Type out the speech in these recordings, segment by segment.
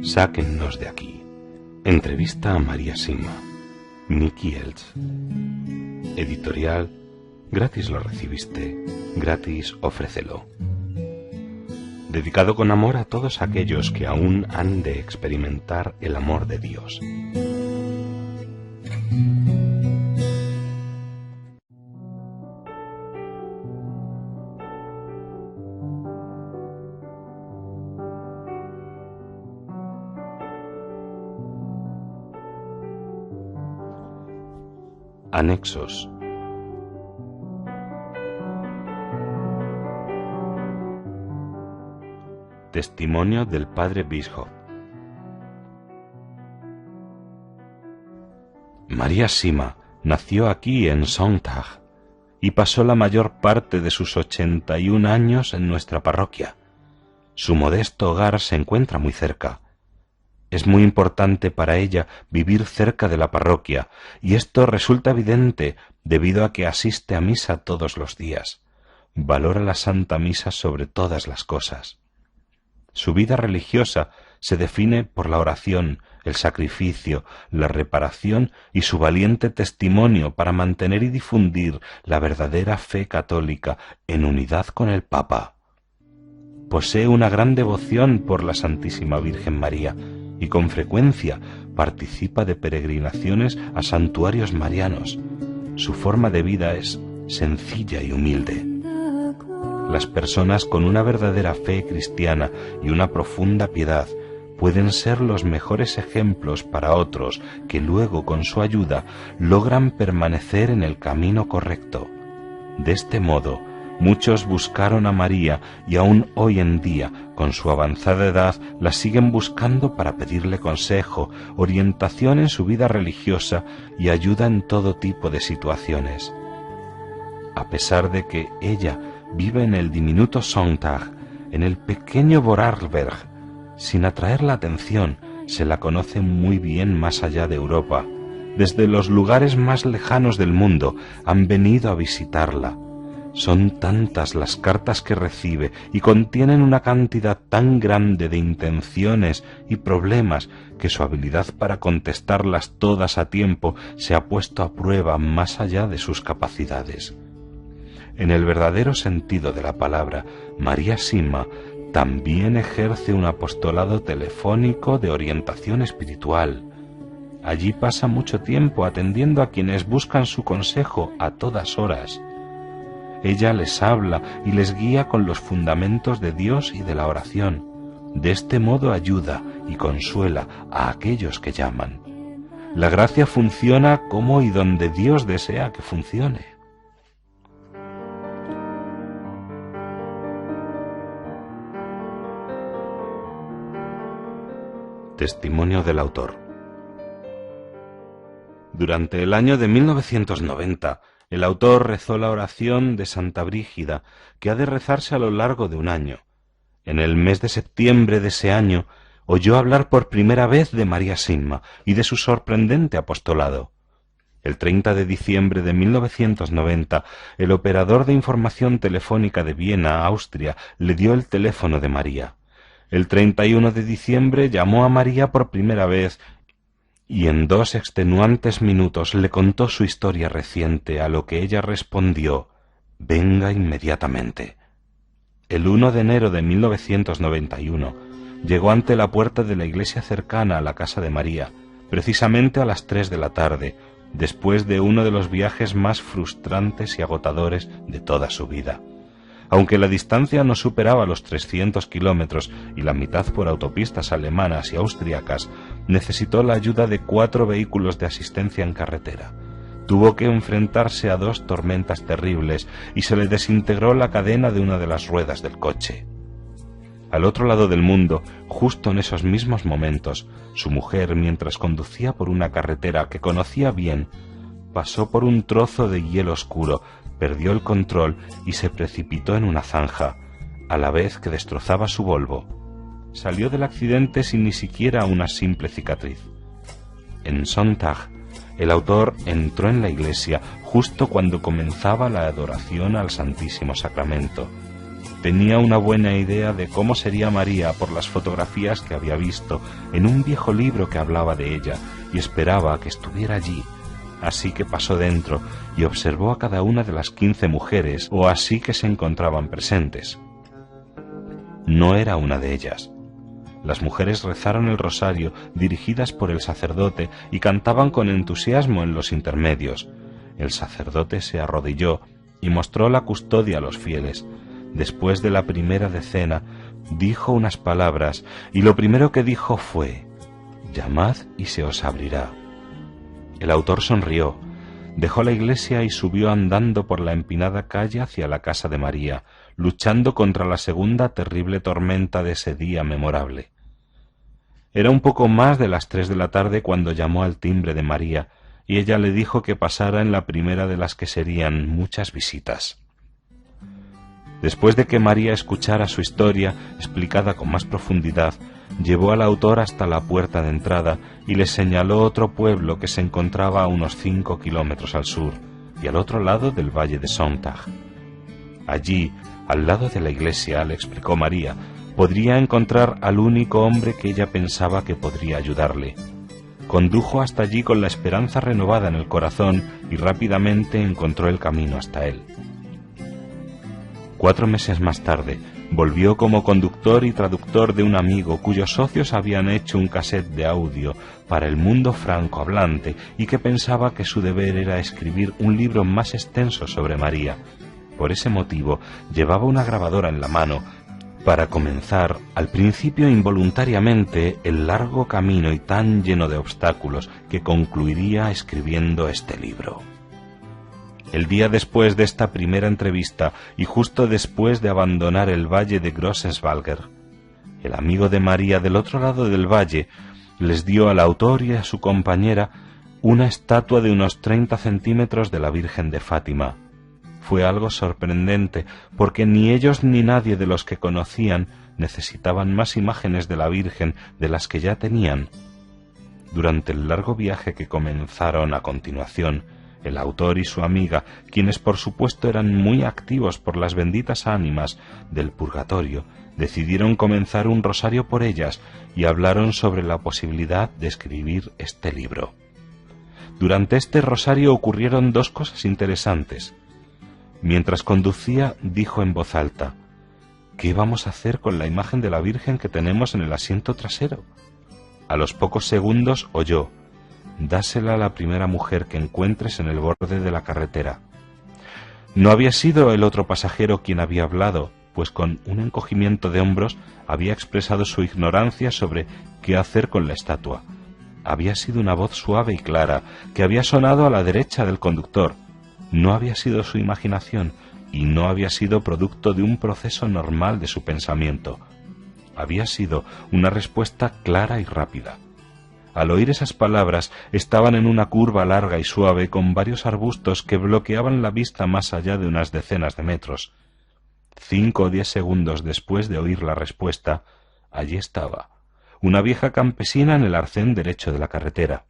Sáquennos de aquí. Entrevista a María Sima. Nicky Elch. Editorial. Gratis lo recibiste, gratis ofrécelo. Dedicado con amor a todos aquellos que aún han de experimentar el amor de Dios. Anexos. Testimonio del padre Bischoff. María Sima nació aquí en Sonntag y pasó la mayor parte de sus 81 años en nuestra parroquia. Su modesto hogar se encuentra muy cerca. Es muy importante para ella vivir cerca de la parroquia, y esto resulta evidente debido a que asiste a misa todos los días. Valora la Santa Misa sobre todas las cosas. Su vida religiosa se define por la oración, el sacrificio, la reparación y su valiente testimonio para mantener y difundir la verdadera fe católica en unidad con el Papa. Posee una gran devoción por la Santísima Virgen María y con frecuencia participa de peregrinaciones a santuarios marianos. Su forma de vida es sencilla y humilde. Las personas con una verdadera fe cristiana y una profunda piedad pueden ser los mejores ejemplos para otros que luego, con su ayuda, logran permanecer en el camino correcto. De este modo, muchos buscaron a María y aún hoy en día, con su avanzada edad, la siguen buscando para pedirle consejo, orientación en su vida religiosa y ayuda en todo tipo de situaciones. A pesar de que ella vive en el diminuto Sonntag, en el pequeño Vorarlberg, sin atraer la atención, se la conoce muy bien más allá de Europa. Desde los lugares más lejanos del mundo han venido a visitarla. Son tantas las cartas que recibe y contienen una cantidad tan grande de intenciones y problemas que su habilidad para contestarlas todas a tiempo se ha puesto a prueba más allá de sus capacidades. En el verdadero sentido de la palabra, María Sima también ejerce un apostolado telefónico de orientación espiritual. Allí pasa mucho tiempo atendiendo a quienes buscan su consejo a todas horas. Ella les habla y les guía con los fundamentos de Dios y de la oración. De este modo ayuda y consuela a aquellos que llaman. La gracia funciona como y donde Dios desea que funcione. Testimonio del autor. Durante el año de 1990, el autor rezó la oración de Santa Brígida, que ha de rezarse a lo largo de un año. En el mes de septiembre de ese año, oyó hablar por primera vez de María Sima y de su sorprendente apostolado. El 30 de diciembre de 1990, el operador de información telefónica de Viena, Austria, le dio el teléfono de María. El 31 de diciembre llamó a María por primera vez y en 2 extenuantes minutos le contó su historia reciente, a lo que ella respondió: «Venga inmediatamente». El 1 de enero de 1991 llegó ante la puerta de la iglesia cercana a la casa de María, precisamente a las 3 de la tarde, después de uno de los viajes más frustrantes y agotadores de toda su vida. Aunque la distancia no superaba los 300 kilómetros y la mitad por autopistas alemanas y austriacas, necesitó la ayuda de 4 vehículos de asistencia en carretera. Tuvo que enfrentarse a 2 tormentas terribles y se le desintegró la cadena de una de las ruedas del coche. Al otro lado del mundo, justo en esos mismos momentos, su mujer, mientras conducía por una carretera que conocía bien, pasó por un trozo de hielo oscuro, perdió el control y se precipitó en una zanja, a la vez que destrozaba su Volvo. Salió del accidente sin ni siquiera una simple cicatriz. en Sonntag, el autor entró en la iglesia justo cuando comenzaba la adoración al Santísimo Sacramento. Tenía una buena idea de cómo sería María por las fotografías que había visto en un viejo libro que hablaba de ella y esperaba que estuviera allí. Así que pasó dentro y observó a cada una de las 15 mujeres o así que se encontraban presentes. No era una de ellas. Las mujeres rezaron el rosario dirigidas por el sacerdote y cantaban con entusiasmo en los intermedios. El sacerdote se arrodilló y mostró la custodia a los fieles. Después de la primera decena, dijo unas palabras y lo primero que dijo fue: «Llamad y se os abrirá». El autor sonrió, dejó la iglesia y subió andando por la empinada calle hacia la casa de María, luchando contra la segunda terrible tormenta de ese día memorable. Era un poco más de las 3 de la tarde cuando llamó al timbre de María, y ella le dijo que pasara en la primera de las que serían muchas visitas. Después de que María escuchara su historia, explicada con más profundidad, llevó al autor hasta la puerta de entrada y le señaló otro pueblo que se encontraba a unos 5 kilómetros al sur y al otro lado del valle de Sonntag. Allí, al lado de la iglesia, le explicó María, podría encontrar al único hombre que ella pensaba que podría ayudarle. Condujo hasta allí con la esperanza renovada en el corazón y rápidamente encontró el camino hasta él. 4 meses más tarde, volvió como conductor y traductor de un amigo cuyos socios habían hecho un cassette de audio para el mundo francohablante y que pensaba que su deber era escribir un libro más extenso sobre María. Por ese motivo, llevaba una grabadora en la mano para comenzar, al principio involuntariamente, el largo camino y tan lleno de obstáculos que concluiría escribiendo este libro. El día después de esta primera entrevista y justo después de abandonar el valle de Grossenswalger, el amigo de María del otro lado del valle les dio al autor y a su compañera una estatua de unos 30 centímetros de la Virgen de Fátima. Fue algo sorprendente porque ni ellos ni nadie de los que conocían necesitaban más imágenes de la Virgen de las que ya tenían. Durante el largo viaje que comenzaron a continuación, el autor y su amiga, quienes por supuesto eran muy activos por las benditas ánimas del purgatorio, decidieron comenzar un rosario por ellas y hablaron sobre la posibilidad de escribir este libro. Durante este rosario ocurrieron 2 cosas interesantes. Mientras conducía, dijo en voz alta: «¿Qué vamos a hacer con la imagen de la Virgen que tenemos en el asiento trasero?». A los pocos segundos oyó: «Dásela a la primera mujer que encuentres en el borde de la carretera». No había sido el otro pasajero quien había hablado, pues con un encogimiento de hombros había expresado su ignorancia sobre qué hacer con la estatua. Había sido una voz suave y clara que había sonado a la derecha del conductor. No había sido su imaginación y no había sido producto de un proceso normal de su pensamiento. Había sido una respuesta clara y rápida. Al oír esas palabras, estaban en una curva larga y suave con varios arbustos que bloqueaban la vista más allá de unas decenas de metros. 5 o 10 segundos después de oír la respuesta, allí estaba, una vieja campesina en el arcén derecho de la carretera.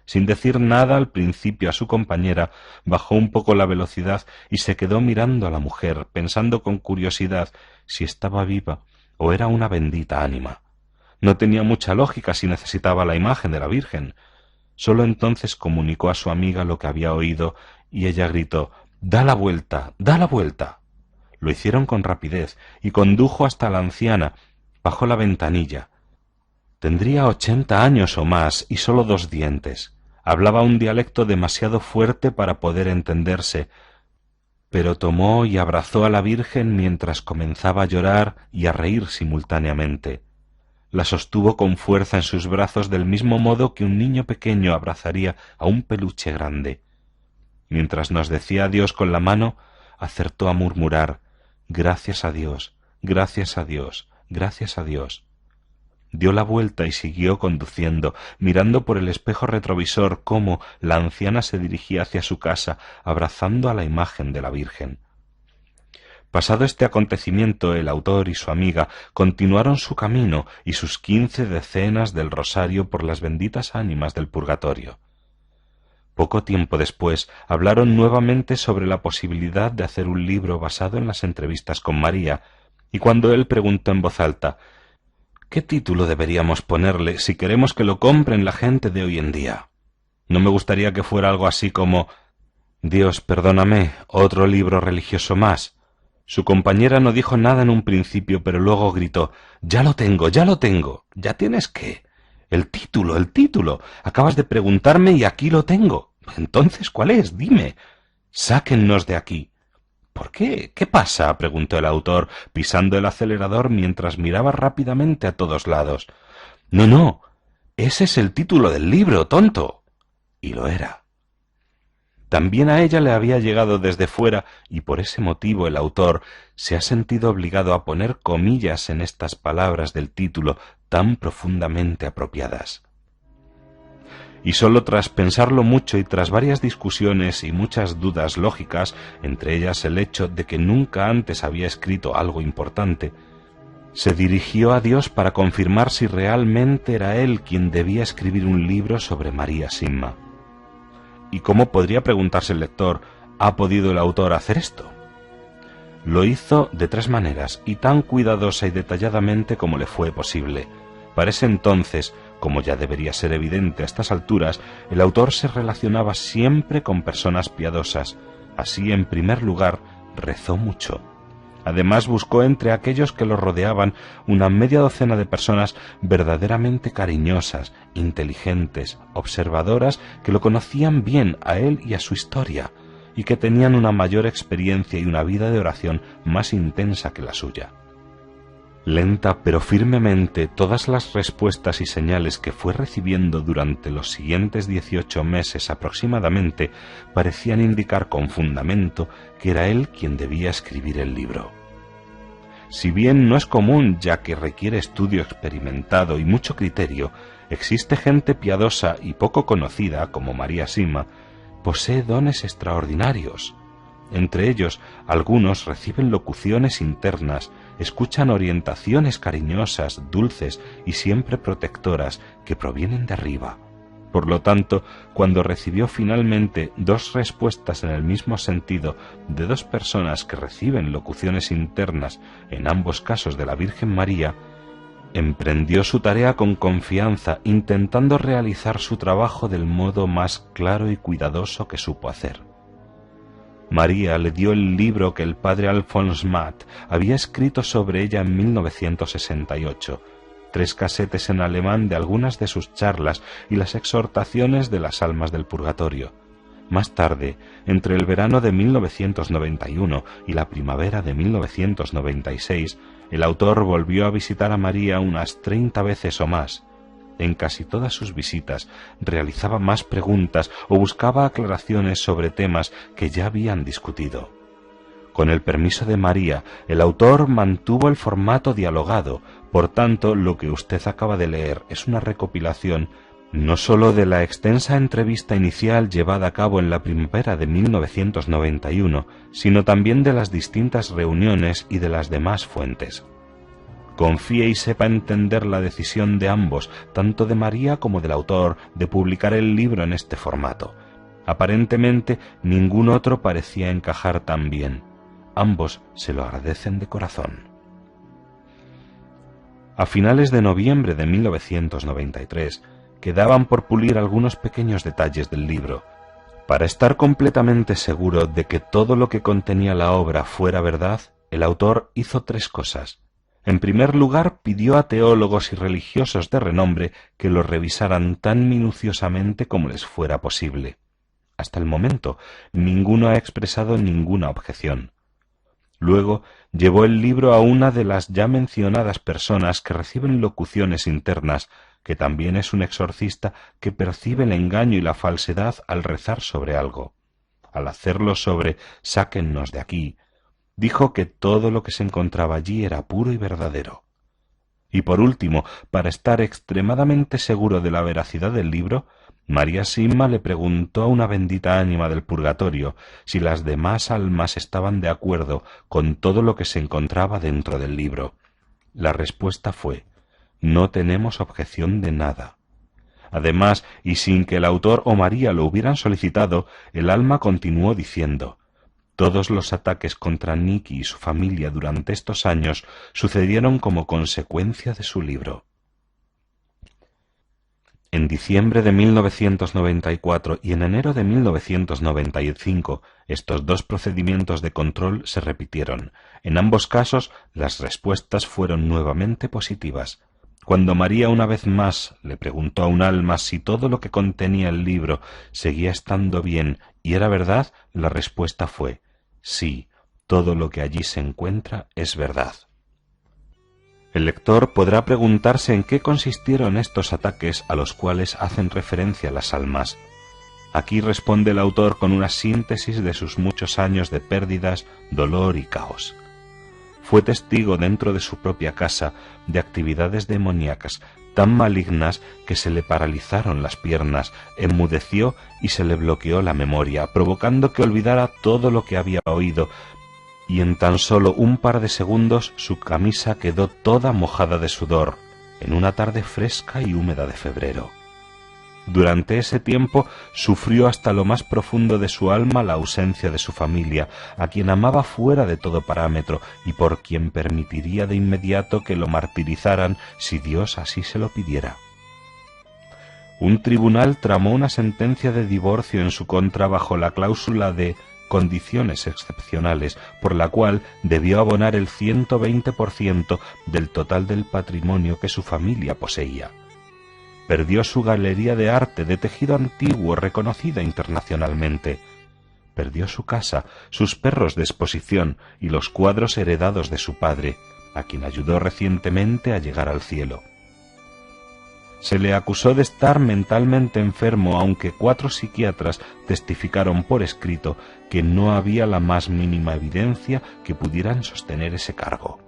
Sin decir nada al principio a su compañera, bajó un poco la velocidad y se quedó mirando a la mujer, pensando con curiosidad si estaba viva o era una bendita ánima. No tenía mucha lógica si necesitaba la imagen de la Virgen. Solo entonces comunicó a su amiga lo que había oído y ella gritó: «¡Da la vuelta! ¡Da la vuelta!». Lo hicieron con rapidez y condujo hasta la anciana. Bajó la ventanilla. Tendría 80 años o más y solo 2 dientes. Hablaba un dialecto demasiado fuerte para poder entenderse, pero tomó y abrazó a la Virgen mientras comenzaba a llorar y a reír simultáneamente. La sostuvo con fuerza en sus brazos del mismo modo que un niño pequeño abrazaría a un peluche grande. Mientras nos decía adiós con la mano, acertó a murmurar: «Gracias a Dios, gracias a Dios, gracias a Dios». Dio la vuelta y siguió conduciendo, mirando por el espejo retrovisor cómo la anciana se dirigía hacia su casa, abrazando a la imagen de la Virgen. Pasado este acontecimiento, el autor y su amiga continuaron su camino y sus 15 decenas del rosario por las benditas ánimas del purgatorio. Poco tiempo después hablaron nuevamente sobre la posibilidad de hacer un libro basado en las entrevistas con María, y cuando él preguntó en voz alta «¿Qué título deberíamos ponerle si queremos que lo compren la gente de hoy en día? No me gustaría que fuera algo así como «Dios, perdóname, otro libro religioso más». Su compañera no dijo nada en un principio, pero luego gritó «¡Ya lo tengo, ya lo tengo! ¿Ya tienes qué? El título, el título. Acabas de preguntarme y aquí lo tengo. Entonces, ¿cuál es? Dime. Sáquennos de aquí». «¿Por qué? ¿Qué pasa?», preguntó el autor, pisando el acelerador mientras miraba rápidamente a todos lados. «No, no. Ese es el título del libro, tonto». Y lo era. También a ella le había llegado desde fuera, y por ese motivo el autor se ha sentido obligado a poner comillas en estas palabras del título tan profundamente apropiadas. Y sólo tras pensarlo mucho y tras varias discusiones y muchas dudas lógicas, entre ellas el hecho de que nunca antes había escrito algo importante, se dirigió a Dios para confirmar si realmente era él quien debía escribir un libro sobre María Simma. ¿Y cómo podría preguntarse el lector, ¿ha podido el autor hacer esto? Lo hizo de 3 maneras, y tan cuidadosa y detalladamente como le fue posible. Para ese entonces, como ya debería ser evidente a estas alturas, el autor se relacionaba siempre con personas piadosas. Así, en primer lugar, rezó mucho. Además, buscó entre aquellos que lo rodeaban una media docena de personas verdaderamente cariñosas, inteligentes, observadoras, que lo conocían bien a él y a su historia, y que tenían una mayor experiencia y una vida de oración más intensa que la suya. Lenta pero firmemente, todas las respuestas y señales que fue recibiendo durante los siguientes 18 meses aproximadamente parecían indicar con fundamento que era él quien debía escribir el libro. Si bien no es común, ya que requiere estudio experimentado y mucho criterio, existe gente piadosa y poco conocida, como María Simma, posee dones extraordinarios. Entre ellos, algunos reciben locuciones internas, escuchan orientaciones cariñosas, dulces y siempre protectoras que provienen de arriba. Por lo tanto, cuando recibió finalmente 2 respuestas en el mismo sentido de 2 personas que reciben locuciones internas, en ambos casos de la Virgen María, emprendió su tarea con confianza, intentando realizar su trabajo del modo más claro y cuidadoso que supo hacer. María le dio el libro que el padre Alphonse Matt había escrito sobre ella en 1968, 3 casetes en alemán de algunas de sus charlas y las exhortaciones de las almas del purgatorio. Más tarde, entre el verano de 1991 y la primavera de 1996, el autor volvió a visitar a María unas 30 veces o más. En casi todas sus visitas realizaba más preguntas o buscaba aclaraciones sobre temas que ya habían discutido. Con el permiso de María, el autor mantuvo el formato dialogado, por tanto, lo que usted acaba de leer es una recopilación no sólo de la extensa entrevista inicial llevada a cabo en la primavera de 1991, sino también de las distintas reuniones y de las demás fuentes. Confíe y sepa entender la decisión de ambos, tanto de María como del autor, de publicar el libro en este formato. Aparentemente, ningún otro parecía encajar tan bien. Ambos se lo agradecen de corazón. A finales de noviembre de 1993, quedaban por pulir algunos pequeños detalles del libro. Para estar completamente seguro de que todo lo que contenía la obra fuera verdad, el autor hizo 3 cosas. En primer lugar, pidió a teólogos y religiosos de renombre que lo revisaran tan minuciosamente como les fuera posible. Hasta el momento, ninguno ha expresado ninguna objeción. Luego, llevó el libro a una de las ya mencionadas personas que reciben locuciones internas, que también es un exorcista que percibe el engaño y la falsedad al rezar sobre algo. Al hacerlo sobre «sáquennos de aquí», dijo que todo lo que se encontraba allí era puro y verdadero. Y por último, para estar extremadamente seguro de la veracidad del libro, María Simma le preguntó a una bendita ánima del purgatorio si las demás almas estaban de acuerdo con todo lo que se encontraba dentro del libro. La respuesta fue: no tenemos objeción de nada. Además, y sin que el autor o María lo hubieran solicitado, el alma continuó diciendo: todos los ataques contra Nicky y su familia durante estos años sucedieron como consecuencia de su libro. En diciembre de 1994 y en enero de 1995, estos dos procedimientos de control se repitieron. En ambos casos, las respuestas fueron nuevamente positivas. Cuando María una vez más le preguntó a un alma si todo lo que contenía el libro seguía estando bien y era verdad, la respuesta fue: sí, todo lo que allí se encuentra es verdad. El lector podrá preguntarse en qué consistieron estos ataques a los cuales hacen referencia las almas. Aquí responde el autor con una síntesis de sus muchos años de pérdidas, dolor y caos. Fue testigo dentro de su propia casa de actividades demoníacas tan malignas que se le paralizaron las piernas, enmudeció y se le bloqueó la memoria, provocando que olvidara todo lo que había oído, y en tan solo un par de segundos su camisa quedó toda mojada de sudor, en una tarde fresca y húmeda de febrero. Durante ese tiempo sufrió hasta lo más profundo de su alma la ausencia de su familia, a quien amaba fuera de todo parámetro y por quien permitiría de inmediato que lo martirizaran si Dios así se lo pidiera. Un tribunal tramó una sentencia de divorcio en su contra bajo la cláusula de condiciones excepcionales, por la cual debió abonar el 120% del total del patrimonio que su familia poseía. Perdió su galería de arte de tejido antiguo reconocida internacionalmente. Perdió su casa, sus perros de exposición y los cuadros heredados de su padre, a quien ayudó recientemente a llegar al cielo. Se le acusó de estar mentalmente enfermo, aunque 4 psiquiatras testificaron por escrito que no había la más mínima evidencia que pudieran sostener ese cargo.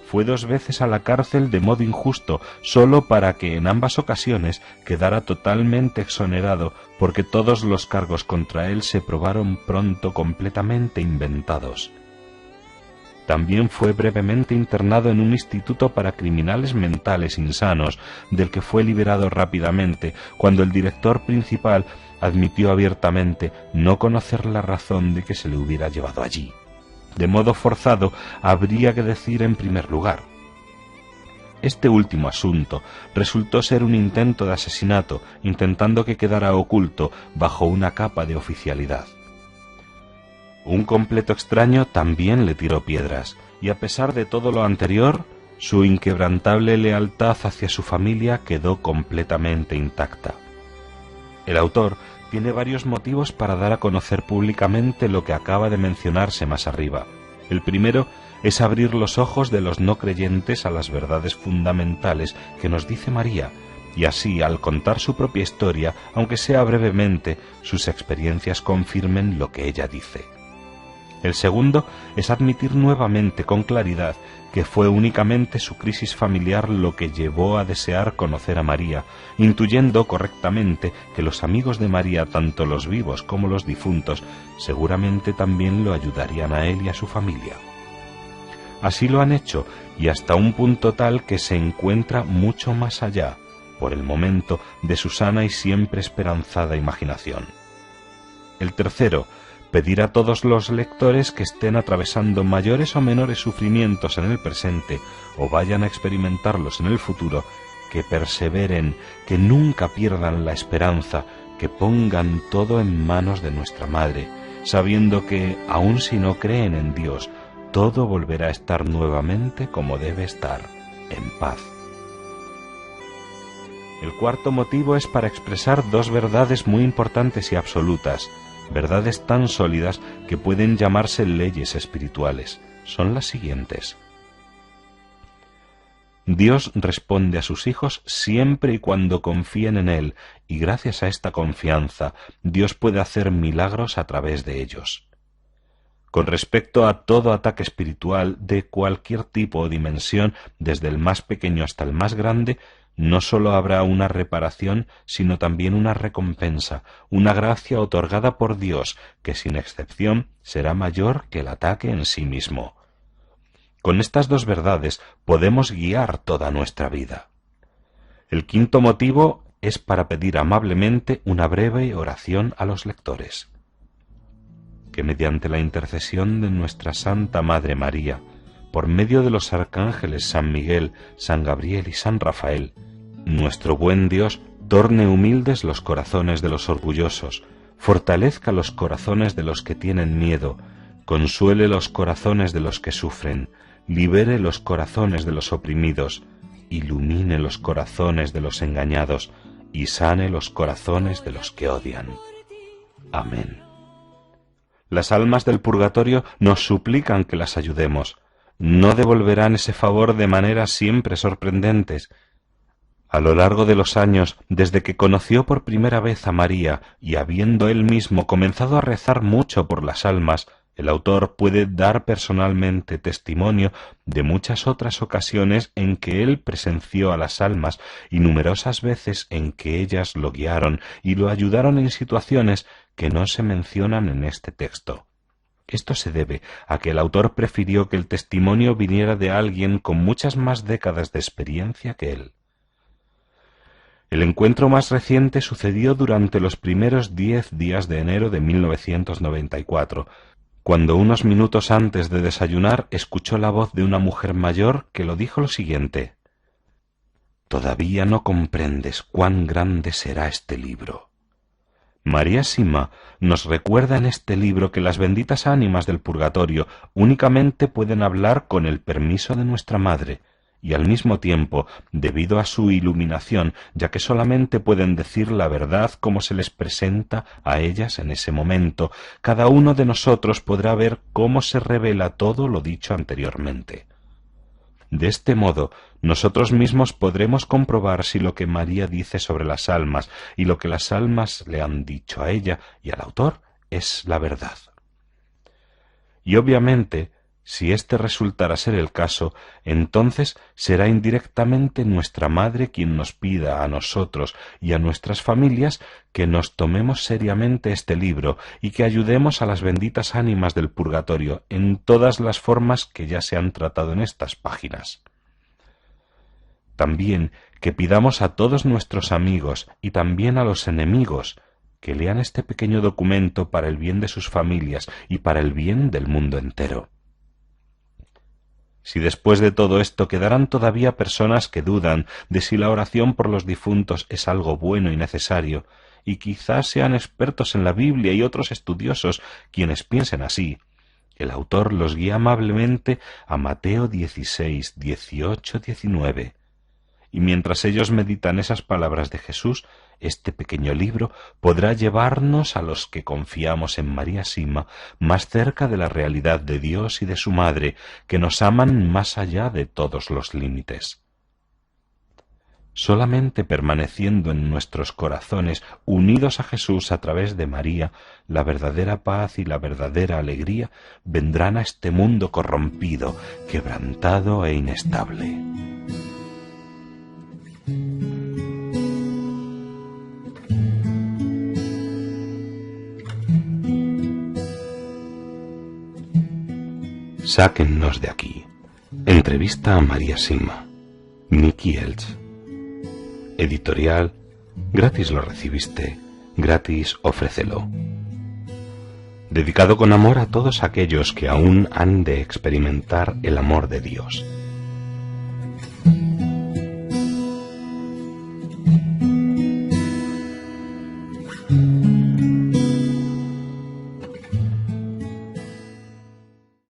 Fue 2 veces a la cárcel de modo injusto, solo para que en ambas ocasiones quedara totalmente exonerado, porque todos los cargos contra él se probaron pronto completamente inventados. También fue brevemente internado en un instituto para criminales mentales insanos, del que fue liberado rápidamente, cuando el director principal admitió abiertamente no conocer la razón de que se le hubiera llevado allí. De modo forzado, habría que decir en primer lugar. Este último asunto resultó ser un intento de asesinato, intentando que quedara oculto bajo una capa de oficialidad. Un completo extraño también le tiró piedras, y a pesar de todo lo anterior, su inquebrantable lealtad hacia su familia quedó completamente intacta. El autor tiene varios motivos para dar a conocer públicamente lo que acaba de mencionarse más arriba. El primero es abrir los ojos de los no creyentes a las verdades fundamentales que nos dice María, y así, al contar su propia historia, aunque sea brevemente, sus experiencias confirmen lo que ella dice. El segundo es admitir nuevamente con claridad que fue únicamente su crisis familiar lo que llevó a desear conocer a María, intuyendo correctamente que los amigos de María, tanto los vivos como los difuntos, seguramente también lo ayudarían a él y a su familia. Así lo han hecho, y hasta un punto tal que se encuentra mucho más allá, por el momento, de su sana y siempre esperanzada imaginación. El tercero, pedir a todos los lectores que estén atravesando mayores o menores sufrimientos en el presente o vayan a experimentarlos en el futuro, que perseveren, que nunca pierdan la esperanza, que pongan todo en manos de nuestra Madre, sabiendo que, aun si no creen en Dios, todo volverá a estar nuevamente como debe estar, en paz. El cuarto motivo es para expresar 2 verdades muy importantes y absolutas, verdades tan sólidas que pueden llamarse leyes espirituales. Son las siguientes. Dios responde a sus hijos siempre y cuando confíen en Él, y gracias a esta confianza, Dios puede hacer milagros a través de ellos. Con respecto a todo ataque espiritual de cualquier tipo o dimensión, desde el más pequeño hasta el más grande, no sólo habrá una reparación, sino también una recompensa, una gracia otorgada por Dios, que sin excepción será mayor que el ataque en sí mismo. Con estas dos verdades podemos guiar toda nuestra vida. El quinto motivo es para pedir amablemente una breve oración a los lectores. Que mediante la intercesión de nuestra Santa Madre María, por medio de los arcángeles San Miguel, San Gabriel y San Rafael, nuestro buen Dios torne humildes los corazones de los orgullosos, fortalezca los corazones de los que tienen miedo, consuele los corazones de los que sufren, libere los corazones de los oprimidos, ilumine los corazones de los engañados y sane los corazones de los que odian. Amén. Las almas del purgatorio nos suplican que las ayudemos. No devolverán ese favor de maneras siempre sorprendentes. A lo largo de los años, desde que conoció por primera vez a María y habiendo él mismo comenzado a rezar mucho por las almas, el autor puede dar personalmente testimonio de muchas otras ocasiones en que él presenció a las almas y numerosas veces en que ellas lo guiaron y lo ayudaron en situaciones que no se mencionan en este texto. Esto se debe a que el autor prefirió que el testimonio viniera de alguien con muchas más décadas de experiencia que él. El encuentro más reciente sucedió durante los primeros 10 días de enero de 1994, cuando unos minutos antes de desayunar escuchó la voz de una mujer mayor que lo dijo lo siguiente: «Todavía no comprendes cuán grande será este libro». María Sima nos recuerda en este libro que las benditas ánimas del purgatorio únicamente pueden hablar con el permiso de nuestra Madre, y al mismo tiempo, debido a su iluminación, ya que solamente pueden decir la verdad como se les presenta a ellas en ese momento, cada uno de nosotros podrá ver cómo se revela todo lo dicho anteriormente. De este modo, nosotros mismos podremos comprobar si lo que María dice sobre las almas y lo que las almas le han dicho a ella y al autor es la verdad. Y obviamente, si este resultara ser el caso, entonces será indirectamente nuestra Madre quien nos pida a nosotros y a nuestras familias que nos tomemos seriamente este libro y que ayudemos a las benditas ánimas del purgatorio en todas las formas que ya se han tratado en estas páginas. También que pidamos a todos nuestros amigos y también a los enemigos que lean este pequeño documento para el bien de sus familias y para el bien del mundo entero. Si después de todo esto quedaran todavía personas que dudan de si la oración por los difuntos es algo bueno y necesario, y quizás sean expertos en la Biblia y otros estudiosos quienes piensen así, el autor los guía amablemente a Mateo 16, 18, 19. Y mientras ellos meditan esas palabras de Jesús, este pequeño libro podrá llevarnos a los que confiamos en María Sima más cerca de la realidad de Dios y de su Madre, que nos aman más allá de todos los límites. Solamente permaneciendo en nuestros corazones unidos a Jesús a través de María, la verdadera paz y la verdadera alegría vendrán a este mundo corrompido, quebrantado e inestable. Sáquennos de aquí. Entrevista a María Sima. Miki Elch. Editorial. Gratis lo recibiste, gratis ofrécelo. Dedicado con amor a todos aquellos que aún han de experimentar el amor de Dios.